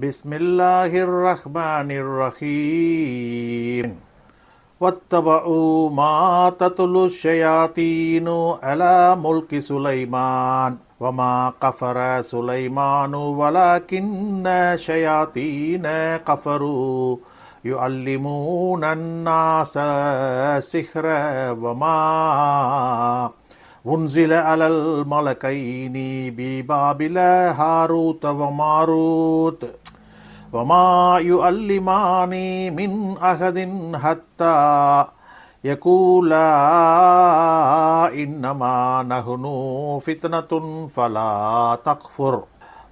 பிஸ்மில்லாஹிர் ரஹ்மானிர் ரஹீம். வத்தபஉ மா தத்லு ஷயாத்தீனு அலா முல்கி சுலைமான் வமா கஃபர சுலைமானு வலகின்ன ஷயாத்தீன கஃபரு யுஅல்லிமூனன் நாஸ சிஹ்ர வமா உன்சில அலல் மலகைனி பிபாபில ஹாரூத் வமாரூத் வமா யுஅல்லிமானி மின் அஹதின் ஹத்தா யகூலா இன்னமா நஹ்னு ஃபித்னத்துன் ஃபலா தக்ஃபுர்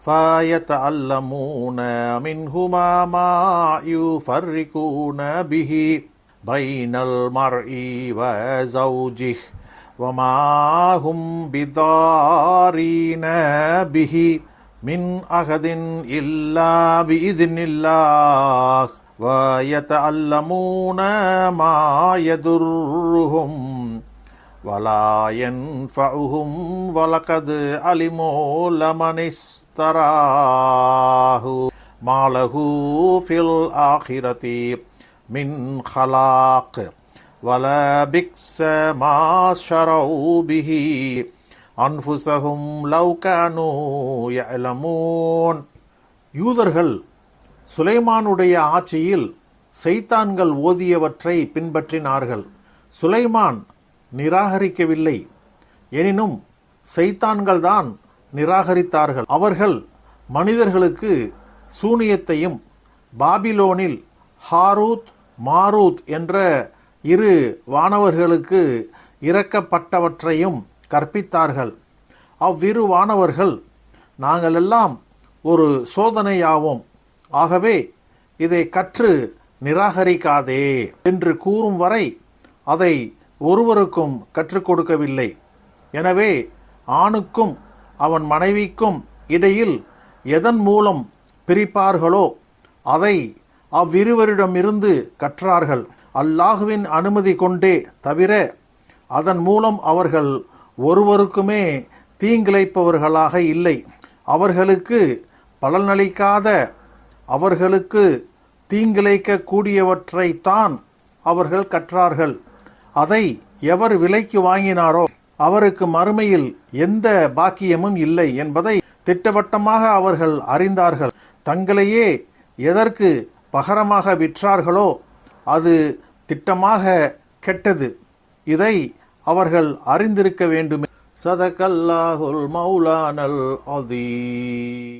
ஃபயதஅல்லமூன மின்ஹுமா மா யுஃபர்ரிகூன பிஹி பைனல் மர்இ வ ஸௌஜிஹி வமா ஹும் பிதாரீன பிஹி மின் அஹதின் இல்லா பிஇذنில்லாஹ் வயதஅல்லமூன மா யதுர்ருஹும் வலா யன்ஃபஉஹும் வலகத் அலிமூ லமனிஸ்தராஹு மாலஹு ஃபில் ஆখিরাতি மின் ஹலாக் வலா பிக்ஸ மா ஷரவு பிஹி அன்ஃபுஸஹும் லவ் கானூ யஅலமூன். யூதர்கள் சுலைமானுடைய ஆட்சியில் சைத்தான்கள் ஓதியவற்றை பின்பற்றினார்கள். சுலைமான் நிராகரிக்கவில்லை, எனினும் சைத்தான்கள் தான் நிராகரித்தார்கள். அவர்கள் மனிதர்களுக்கு சூனியத்தையும் பாபிலோனில் ஹாரூத் மாரூத் என்ற இரு வானவர்களுக்கு இறக்கப்பட்டவற்றையும் கற்பித்தார்கள். அவ்விரு வானவர்கள், நாங்களெல்லாம் ஒரு சோதனையாவோம், ஆகவே இதை கற்று நிராகரிக்காதே என்று கூறும் வரை அதை ஒருவருக்கும் கற்றுக் கொடுக்கவில்லை. எனவே ஆணுக்கும் அவன் மனைவிக்கும் இடையில் எதன் மூலம் பிரிப்பார்களோ அதை அவ்விருவரிடமிருந்து கற்றார்கள். அல்லாஹுவின் அனுமதி கொண்டே தவிர அதன் மூலம் அவர்கள் ஒருவருக்குமே தீங்கிழைப்பவர்களாக இல்லை. அவர்களுக்கு பலனளிக்காத, அவர்களுக்கு தீங்கிழைக்க கூடியவற்றைத்தான் அவர்கள் கற்றார்கள். அதை எவர் விலைக்கு வாங்கினாரோ அவருக்கு மறுமையில் எந்த பாக்கியமும் இல்லை என்பதை திட்டவட்டமாக அவர்கள் அறிந்தார்கள். தங்களையே எதற்கு பகரமாக விற்றார்களோ அது திட்டமாக கெட்டது. இதை அவர்கள் அறிந்திருக்க வேண்டும். சதகல்லாஹுல் மௌலானல் அதீம்.